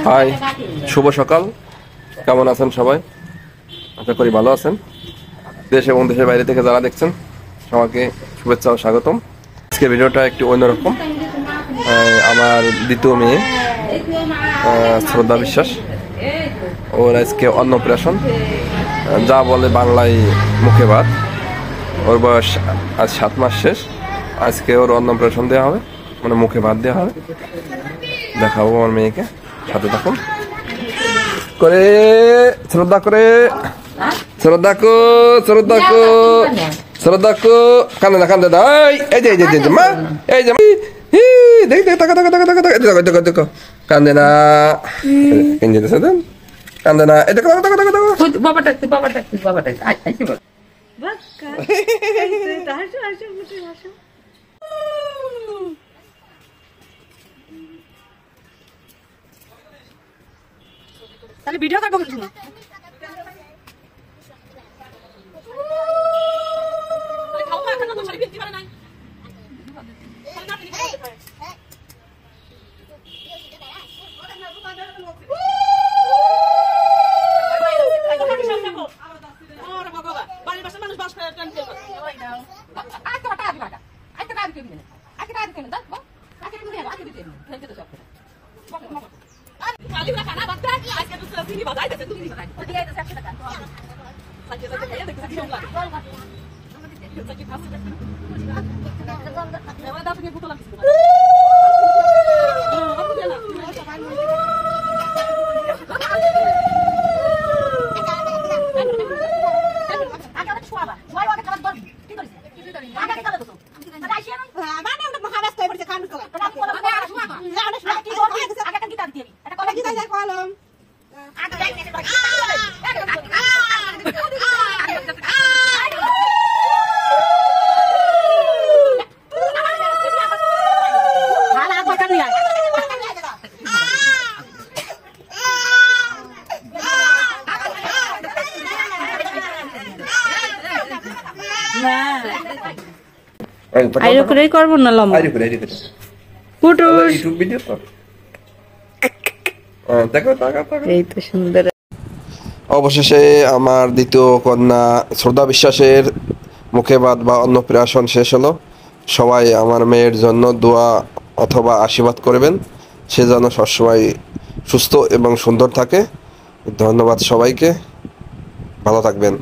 High, শুভ সকাল। কেমন আছেন সবাই? আশা করি ভালো আছেন। দেশ এবং দেশের বাইরে থেকে যারা দেখছেন সবাইকে শুভেচ্ছা ও স্বাগতম। আজকে ভিডিওটা একটু অন্যরকম। আমার দ্বিতীয় মেয়ে শ্রদ্ধা বিশ্বাস, ওর আজকে অন্নপ্রাশন, যা বলে বাংলায় মুখে ভাত। ওর বয়স আজ 7 মাস শেষ। আজকে ওর অন্নপ্রাশন দেওয়া হবে, মানে মুখে ভাত দেওয়া হবে। দেখাবো আমার মেয়েকে, সাথে থাকুন। করে শ্রদ্ধা করে শ্রদ্ধা কো শ্রদ্ধা কো শ্রদ্ধা কো কান্দে না কান্দে না। এই যে এই যে মা, এই যে দেখ দেখ টাকা টাকা টাকা টাকা দেখো দেখো দেখো কান্দে না, কেন যেতেছে দেন কান্দে না। এই দেখো দেখো দেখো দেখো বাবাটা বাবাটা বাবাটা আইছি বল বাক্কা হাসো হাসো মুখে হাসো। তাহলে ভিডিও করবো কিছু না। আইরো করেই করবো না লম্বা আইরো করে এডিট পুটুস ইউটিউব ভিডিও তো দেখো টাকা টাকা। এই তো সুন্দর। অবশেষে আমার দ্বিতীয় কন্যা শ্রদ্ধা বিশ্বাসের মুখে ভাত বা অন্নপ্রাশন শেষ হলো। সবাই আমার মেয়ের জন্য দোয়া অথবা আশীর্বাদ করবেন, সে যেন সবসময় সুস্থ এবং সুন্দর থাকে। ধন্যবাদ সবাইকে, ভালো থাকবেন।